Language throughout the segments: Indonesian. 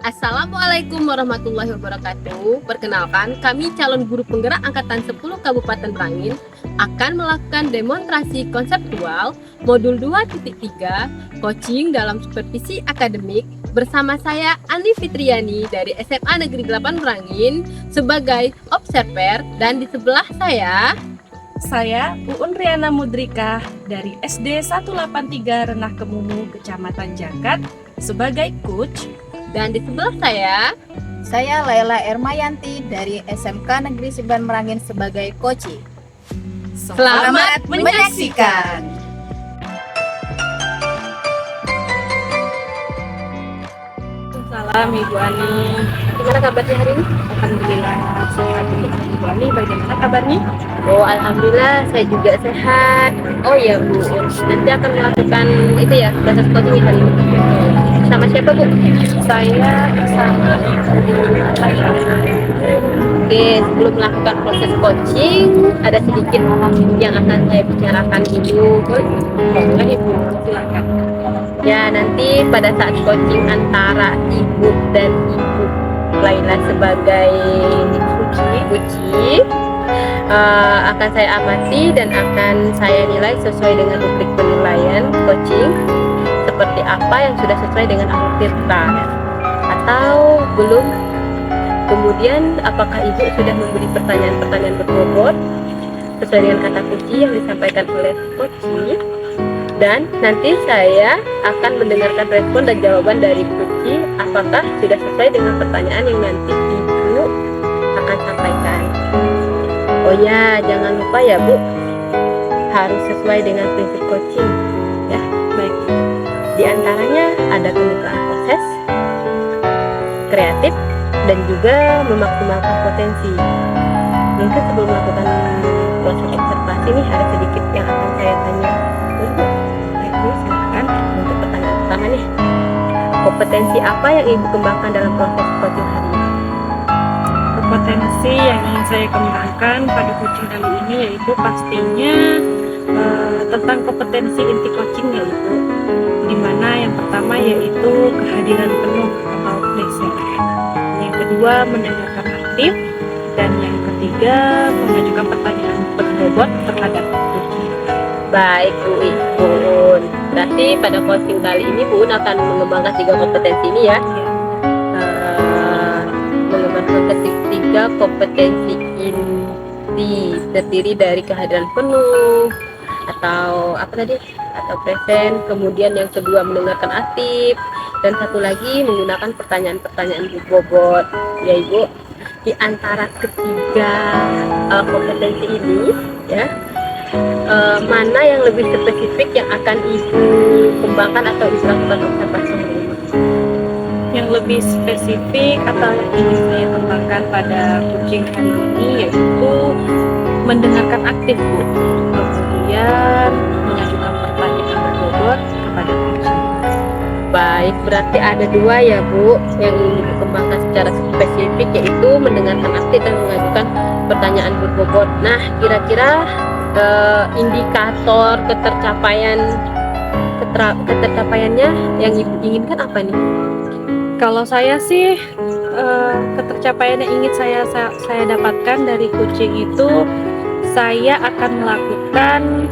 Assalamualaikum warahmatullahi wabarakatuh. Perkenalkan, kami calon guru penggerak angkatan 10 Kabupaten Merangin akan melakukan demonstrasi konseptual modul 2.3 coaching dalam supervisi akademik bersama saya Andi Fitriani dari SMA Negeri 8 Merangin sebagai observer, dan di sebelah saya Uun Riana Mudrika dari SD 183 Renah Kemumu, Kecamatan Jakat sebagai coach. dan di sebelah saya Laila Ermayanti dari SMK Negeri 9 Merangin sebagai coach. Selamat menyaksikan. Salam Ibu Ani. Gimana kabarnya hari ini? Alhamdulillah sehat. Ibu Ani bagaimana kabarnya? Oh, alhamdulillah saya juga sehat. Oh ya Bu, nanti akan melakukan itu ya, proses coaching hari ini. Sama siapa Bu? Saya bersama Laila. Oke, sebelum melakukan proses coaching, ada sedikit yang akan saya bicarakan Ibu. Boleh Ibu, silakan. Ya, nanti pada saat coaching antara Ibu dan Ibu Laila sebagai coach, akan saya amati dan akan saya nilai sesuai dengan rubrik penilaian coaching, seperti apa yang sudah sesuai dengan alur tirta atau belum. Kemudian apakah Ibu sudah memberi pertanyaan-pertanyaan berbobot sesuai dengan kata kunci yang disampaikan oleh coach, dan nanti saya akan mendengarkan respon dan jawaban dari coach apakah sudah sesuai dengan pertanyaan yang nanti Ibu akan sampaikan. Oh ya, jangan lupa ya Bu, harus sesuai dengan prinsip coaching ya. Baik. Di antaranya ada kemitraan proses, kreatif, dan juga memaksimalkan potensi. Mungkin sebelum melakukan proses observasi nih, ada sedikit yang akan saya tanya. Baik Bu, silakan untuk pertanyaan pertama nih. Kompetensi apa yang Ibu kembangkan dalam proses coaching hari ini? Kompetensi yang ingin saya kembangkan pada coaching kali ini yaitu pastinya tentang kompetensi inti coaching, yaitu dimana yang pertama yaitu kehadiran penuh atau present, yang kedua mendengarkan aktif, dan yang ketiga mengajukan pertanyaan berbobot terhadap coaching. Baik Bu Iun, berarti pada coaching kali ini Bu akan mengembangkan 3 kompetensi ini ya. Mengembangkan ketiga kompetensi inti terdiri dari kehadiran penuh atau apa tadi, atau present, kemudian yang kedua mendengarkan aktif, dan satu lagi menggunakan pertanyaan-pertanyaan berbobot ya Ibu. Di antara ketiga kompetensi ini ya, mana yang lebih spesifik yang akan Ibu kembangkan atau Ibu lakukan observasi hari ini? Yang lebih spesifik atau yang ingin saya kembangkan pada coaching hari ini yaitu mendengarkan aktif Bu, kemudian mengajukan pertanyaan berbobot kepada coaching. Baik, berarti ada 2 ya Bu yang ingin dikembangkan secara spesifik, yaitu mendengarkan aktif dan mengajukan pertanyaan berbobot. Nah, kira-kira indikator ketercapaiannya yang Ibu inginkan apa nih? Kalau saya sih ketercapaian yang ingin saya dapatkan dari coaching itu, saya akan melakukan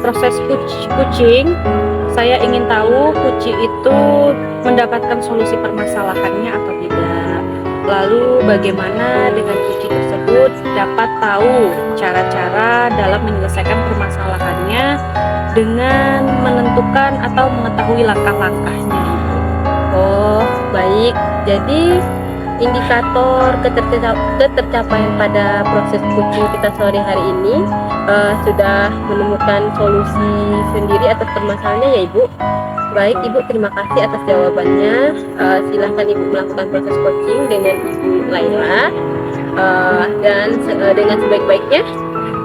proses coaching. Saya ingin tahu coaching itu mendapatkan solusi permasalahannya atau tidak. Lalu bagaimana dengan coaching tersebut dapat tahu cara-cara dalam menyelesaikan permasalahannya dengan menentukan atau mengetahui langkah-langkahnya. Oh, baik. Jadi indikator ketercapaian pada proses coaching kita sore hari ini sudah menemukan solusi sendiri atas permasalahannya ya Ibu. Baik Ibu, terima kasih atas jawabannya. Silahkan Ibu melakukan proses coaching dengan Ibu Laila dan dengan sebaik-baiknya.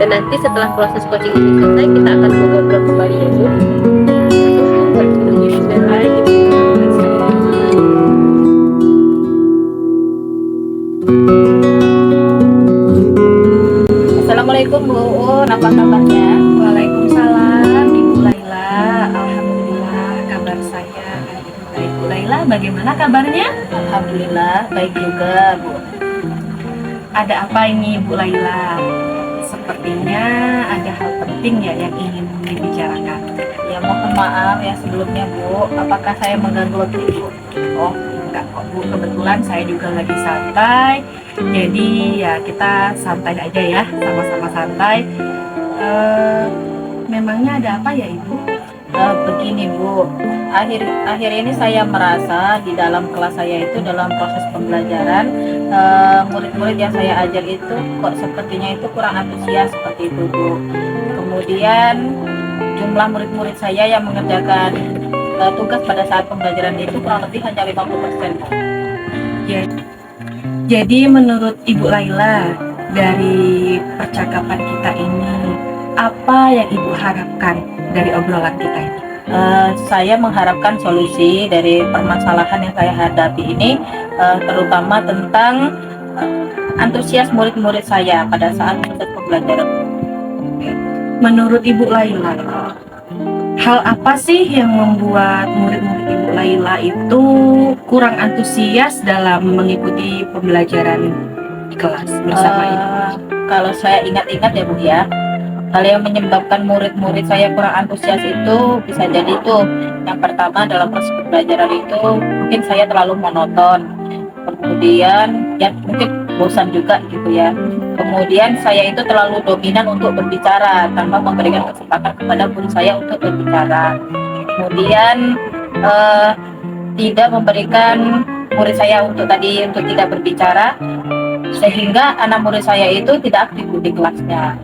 Dan nanti setelah proses coaching ini selesai, kita akan ngobrol kembali ya Bu. Baik Ibu. Assalamualaikum Bu Uun, apa kabarnya? Waalaikumsalam Ibu Laila. Alhamdulillah kabar saya baik. Bu Laila bagaimana Gimana kabarnya? Alhamdulillah baik juga, Bu. Ada apa ini Bu Laila? Sepertinya ada hal penting ya yang ingin dibicarakan. Ya mohon maaf ya sebelumnya, Bu. Apakah saya mengganggu waktu Ibu? Oh, enggak kok Bu, kebetulan saya juga lagi santai. Jadi ya kita santai aja ya, sama-sama santai. Memangnya ada apa ya Ibu? Begini, Bu. Akhir ini saya merasa di dalam kelas saya itu dalam proses pembelajaran murid-murid yang saya ajar itu kok sepertinya itu kurang antusias seperti itu, Bu. Kemudian jumlah murid-murid saya yang mengerjakan tugas pada saat pembelajaran itu kurang lebih hanya 50%. Ya, jadi menurut Ibu Laila, dari percakapan kita ini, apa yang Ibu harapkan dari obrolan kita ini? Saya mengharapkan solusi dari permasalahan yang saya hadapi ini, terutama tentang antusias murid-murid saya pada saat proses pembelajaran. Menurut Ibu Laila, hal apa sih yang membuat murid-murid Ibu Laila itu kurang antusias dalam mengikuti pembelajaran di kelas bersama Ibu? Kalau saya ingat-ingat ya, Bu ya, hal yang menyebabkan murid-murid saya kurang antusias itu bisa jadi itu yang pertama dalam proses pembelajaran itu mungkin saya terlalu monoton, kemudian ya mungkin bosan juga gitu ya, kemudian saya itu terlalu dominan untuk berbicara tanpa memberikan kesempatan kepada murid saya untuk berbicara, kemudian tidak memberikan murid saya untuk tidak berbicara sehingga anak murid saya itu tidak aktif di kelasnya.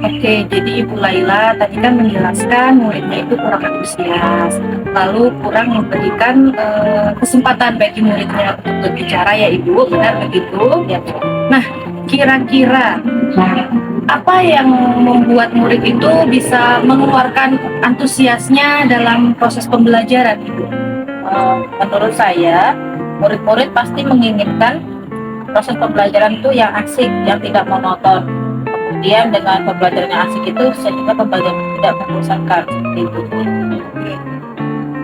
Oke, jadi Ibu Laila tadi kan menjelaskan muridnya itu kurang antusias, lalu kurang memberikan kesempatan bagi muridnya untuk berbicara ya Ibu, benar begitu? Ya, Bu. Nah, kira-kira apa yang membuat murid itu bisa mengeluarkan antusiasnya dalam proses pembelajaran Ibu? Menurut saya, murid-murid pasti menginginkan proses pembelajaran itu yang asik, yang tidak monoton. Kemudian dengan pembelajaran yang asik itu sehingga pembelajaran tidak membosankan seperti itu.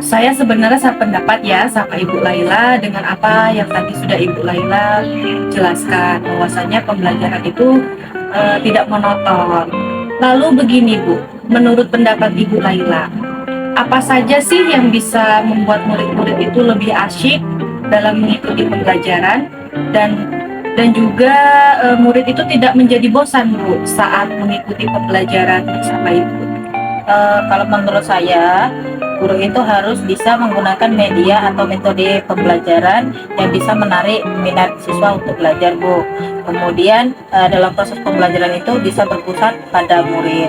Saya sebenarnya sependapat ya sama Ibu Laila dengan apa yang tadi sudah Ibu Laila jelaskan, bahwasanya pembelajaran itu tidak monoton. Lalu begini Bu, menurut pendapat Ibu Laila, apa saja sih yang bisa membuat murid-murid itu lebih asyik dalam mengikuti pembelajaran dan juga murid itu tidak menjadi bosan Bu saat mengikuti pembelajaran bersama Ibu? Kalau menurut saya, guru itu harus bisa menggunakan media atau metode pembelajaran yang bisa menarik minat siswa untuk belajar, Bu. Kemudian dalam proses pembelajaran itu bisa berpusat pada murid,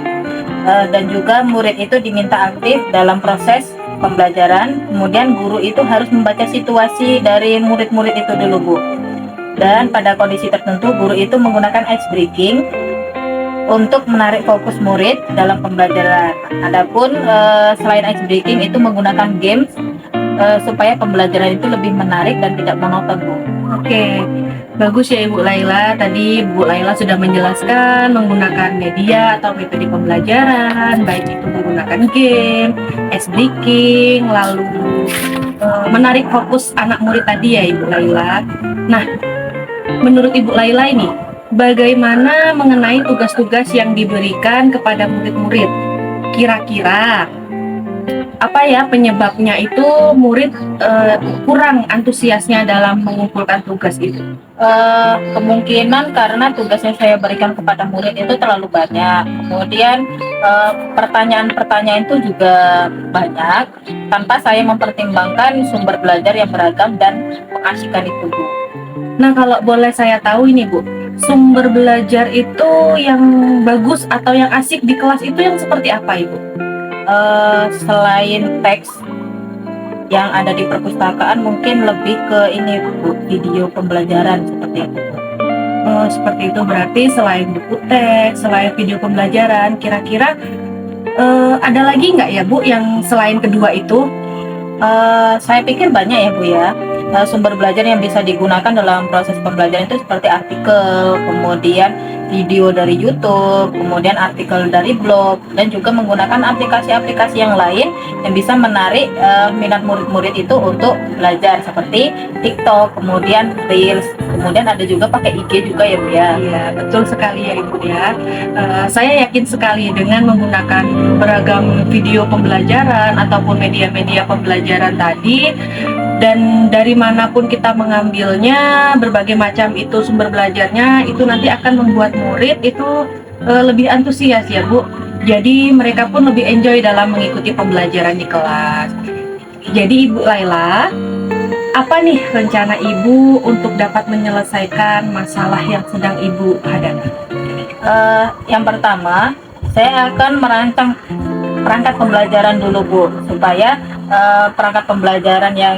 dan juga murid itu diminta aktif dalam proses pembelajaran. Kemudian guru itu harus membaca situasi dari murid-murid itu dulu, Bu. Dan pada kondisi tertentu guru itu menggunakan ice breaking untuk menarik fokus murid dalam pembelajaran. Adapun selain ice breaking itu menggunakan games supaya pembelajaran itu lebih menarik dan tidak monoton, Bu. Oke, bagus ya Ibu Laila. Tadi Bu Laila sudah menjelaskan menggunakan media atau metode pembelajaran, baik itu menggunakan game, ice breaking, lalu menarik fokus anak murid tadi ya Ibu Laila. Nah, menurut Ibu Laila ini, bagaimana mengenai tugas-tugas yang diberikan kepada murid-murid? Kira-kira apa ya penyebabnya itu murid kurang antusiasnya dalam mengumpulkan tugas itu? Kemungkinan karena tugas yang saya berikan kepada murid itu terlalu banyak. Kemudian pertanyaan-pertanyaan itu juga banyak tanpa saya mempertimbangkan sumber belajar yang beragam dan mengasihkan itu, Bu. Nah, kalau boleh saya tahu ini Bu, sumber belajar itu yang bagus atau yang asik di kelas itu yang seperti apa Ibu? Selain teks yang ada di perpustakaan, mungkin lebih ke ini, Bu, video pembelajaran seperti itu. Seperti itu, berarti selain buku teks, selain video pembelajaran, kira-kira ada lagi nggak ya Bu yang selain kedua itu? Saya pikir banyak ya, Bu ya. sumber belajar yang bisa digunakan dalam proses pembelajaran itu seperti artikel, kemudian video dari YouTube, kemudian artikel dari blog, dan juga menggunakan aplikasi-aplikasi yang lain yang bisa menarik minat murid-murid itu untuk belajar seperti TikTok, kemudian Reels, kemudian ada juga pakai IG juga ya Bu ya. Iya, betul sekali ya Ibu ya. Saya yakin sekali dengan menggunakan beragam video pembelajaran ataupun media-media pembelajaran tadi, dan dari manapun kita mengambilnya, berbagai macam itu sumber belajarnya, itu nanti akan membuat murid itu lebih antusias ya Bu. Jadi mereka pun lebih enjoy dalam mengikuti pembelajaran di kelas. Jadi Ibu Laila, apa nih rencana Ibu untuk dapat menyelesaikan masalah yang sedang Ibu hadapi? Yang pertama, saya akan merancang perangkat pembelajaran dulu Bu, supaya perangkat pembelajaran yang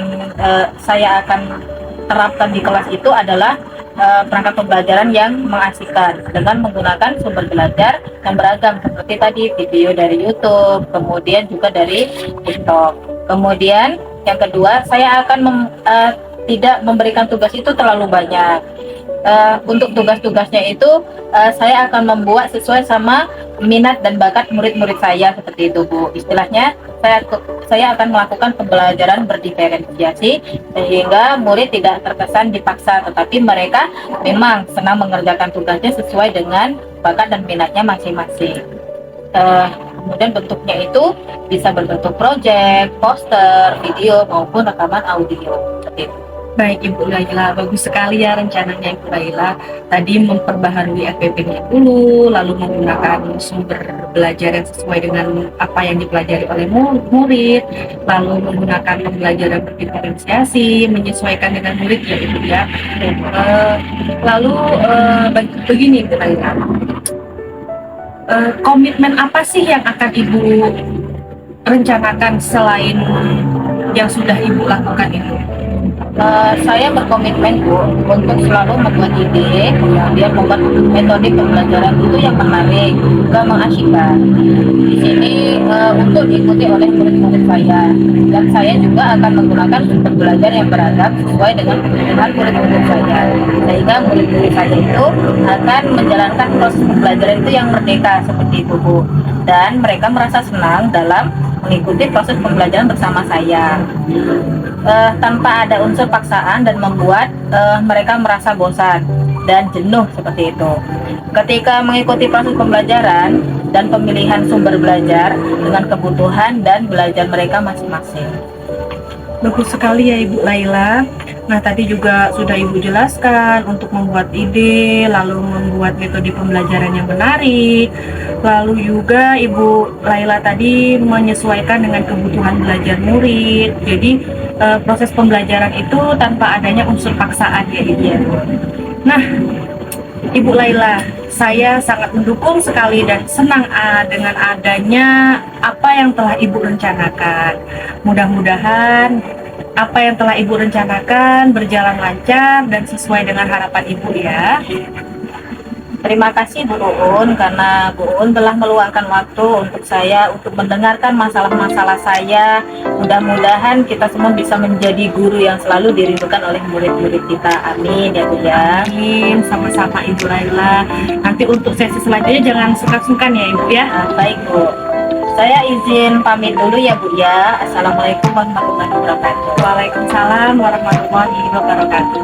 saya akan terapkan di kelas itu adalah perangkat pembelajaran yang mengasihkan dengan menggunakan sumber belajar yang beragam seperti tadi video dari YouTube, kemudian juga dari TikTok. Kemudian yang kedua, saya akan tidak memberikan tugas itu terlalu banyak. Untuk tugas-tugasnya itu saya akan membuat sesuai sama minat dan bakat murid-murid saya seperti itu Bu. Istilahnya saya akan melakukan pembelajaran berdiferensiasi sehingga murid tidak terkesan dipaksa, tetapi mereka memang senang mengerjakan tugasnya sesuai dengan bakat dan minatnya masing-masing. Kemudian bentuknya itu bisa berbentuk proyek, poster, video maupun rekaman audio seperti itu. Baik Ibu Laila, bagus sekali ya rencananya Ibu Laila. Tadi memperbaharui FPP-nya dulu, lalu menggunakan sumber belajar yang sesuai dengan apa yang dipelajari oleh murid, lalu menggunakan pembelajaran berdiferensiasi, menyesuaikan dengan murid ya Ibu ya. Lalu begini Ibu Laila, komitmen apa sih yang akan Ibu rencanakan selain yang sudah Ibu lakukan itu? Saya berkomitmen Bu untuk selalu membuat ide, kemudian membuat metode pembelajaran itu yang menarik juga mengasyikkan. Di sini untuk diikuti oleh murid-murid saya, dan saya juga akan menggunakan sumber belajar yang beragam sesuai dengan kebutuhan murid-murid saya, sehingga murid-murid saya itu akan menjalankan proses pembelajaran itu yang merdeka seperti itu Bu, dan mereka merasa senang dalam mengikuti proses pembelajaran bersama saya. Tanpa ada unsur paksaan dan membuat mereka merasa bosan dan jenuh seperti itu. Ketika mengikuti proses pembelajaran dan pemilihan sumber belajar dengan kebutuhan dan belajar mereka masing-masing. Bagus sekali ya Ibu Laila. Nah tadi juga sudah Ibu jelaskan untuk membuat ide, lalu membuat metode pembelajaran yang menarik, lalu juga Ibu Laila tadi menyesuaikan dengan kebutuhan belajar murid. Jadi proses pembelajaran itu tanpa adanya unsur paksaan ya Ibu. Nah Ibu Laila, saya sangat mendukung sekali dan senang dengan adanya apa yang telah Ibu rencanakan. Mudah-mudahan apa yang telah Ibu rencanakan berjalan lancar dan sesuai dengan harapan Ibu ya. Terima kasih Bu Uun, karena Bu Uun telah meluangkan waktu untuk saya untuk mendengarkan masalah-masalah saya. Mudah-mudahan kita semua bisa menjadi guru yang selalu dirindukan oleh murid-murid kita. Amin ya Bu ya. Amin, sama-sama Ibu Laila. Nanti untuk sesi selanjutnya jangan sungkan-sungkan ya Ibu ya. Baik Bu, saya izin pamit dulu ya Bu ya. Assalamualaikum warahmatullahi wabarakatuh. Waalaikumsalam warahmatullahi wabarakatuh.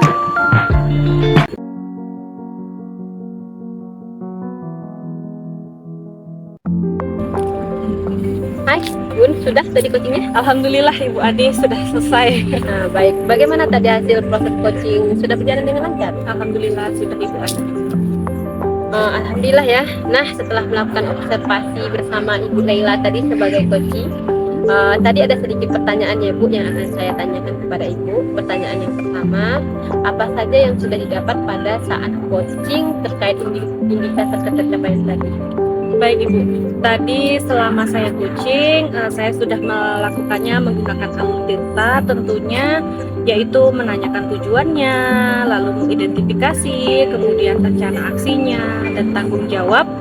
Hai Bun, sudah tadi coachingnya? Alhamdulillah Ibu Adi sudah selesai. Nah, baik. Bagaimana tadi hasil proses coaching? Sudah berjalan dengan lancar? Alhamdulillah sudah Ibu Adi. Alhamdulillah ya. Nah, setelah melakukan observasi bersama Ibu Laila tadi sebagai coaching, tadi ada sedikit pertanyaan ya Bu yang akan saya tanyakan kepada Ibu. Pertanyaan yang pertama, apa saja yang sudah didapat pada saat coaching terkait indikator tercapaian tadi? Baik Ibu, tadi selama saya coaching, saya sudah melakukannya menggunakan alur Tirta tentunya, yaitu menanyakan tujuannya, lalu mengidentifikasi, kemudian rencana aksinya, dan tanggung jawab.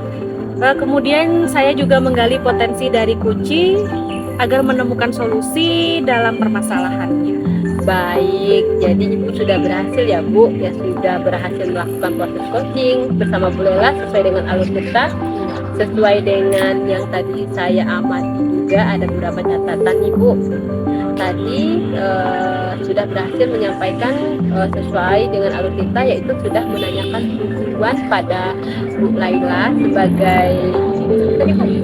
Kemudian saya juga menggali potensi dari coaching agar menemukan solusi dalam permasalahannya. Baik, jadi Ibu sudah berhasil ya Bu, ya sudah berhasil melakukan proses coaching bersama Bu Lela sesuai dengan alur kita, sesuai dengan yang tadi saya amati juga ada beberapa catatan Ibu. Tadi sudah berhasil menyampaikan sesuai dengan alur kita, yaitu sudah menanyakan tujuan pada Bu Laila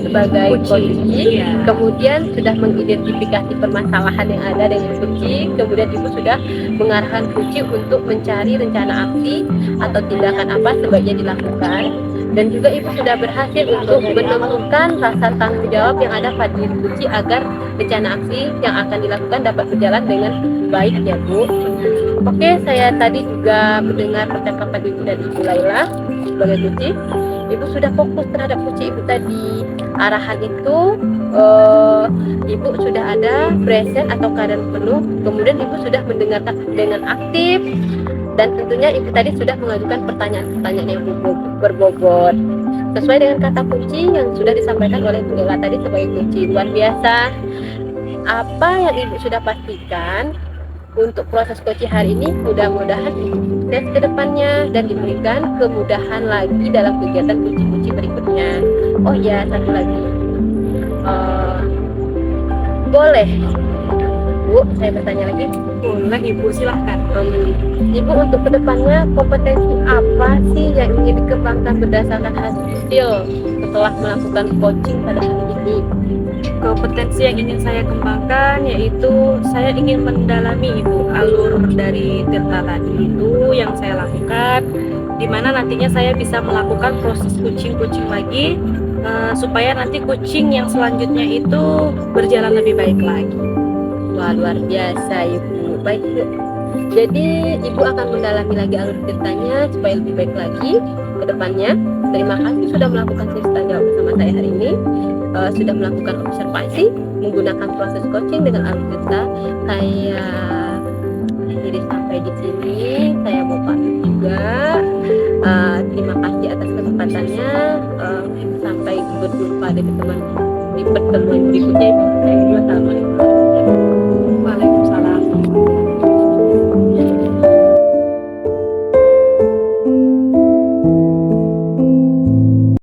sebagai coaching, kemudian sudah mengidentifikasi permasalahan yang ada dengan coaching, kemudian Ibu sudah mengarahkan coaching untuk mencari rencana aksi atau tindakan apa sebaiknya dilakukan, dan juga Ibu sudah berhasil untuk menentukan rasa tanggung jawab yang ada pada diri coaching agar rencana aksi yang akan dilakukan dapat berjalan dengan baik ya Bu. Oke, saya tadi juga mendengar percakapan Ibu dan Ibu Laila sebagai coaching. Ibu sudah fokus terhadap coaching Ibu tadi. Arahan itu Ibu sudah ada present atau keadaan penuh, kemudian Ibu sudah mendengarkan dengan aktif, dan tentunya Ibu tadi sudah mengajukan pertanyaan-pertanyaan yang berbobot sesuai dengan kata kunci yang sudah disampaikan oleh Bu Lela tadi sebagai kunci. Luar biasa. Apa yang Ibu sudah pastikan untuk proses coaching hari ini, mudah-mudahan Ibu sukses ke depannya dan diberikan kemudahan lagi dalam kegiatan kunci-kunci berikutnya. Oh ya, satu lagi, boleh Bu, saya bertanya lagi? Boleh Ibu, silahkan. Ibu untuk kedepannya kompetensi apa sih yang ingin dikembangkan berdasarkan hasil setelah melakukan coaching pada hari ini? Kompetensi yang ingin saya kembangkan yaitu saya ingin mendalami Ibu alur dari Tirta tadi itu yang saya lakukan, di mana nantinya saya bisa melakukan proses coaching lagi supaya nanti coaching yang selanjutnya itu berjalan lebih baik lagi. Wah, luar biasa Ibu. Baik Bu, jadi Ibu akan mendalami lagi alur ceritanya supaya lebih baik lagi ke depannya. Terima kasih sudah melakukan sesi tanya jawab bersama saya hari ini, sudah melakukan observasi menggunakan proses coaching dengan alur cerita. Saya akhiri sampai di sini. Saya mau pamit juga. Terima kasih atas kesempatannya. Sampai berjumpa di pertemuan berikutnya Ibu. Assalamualaikum.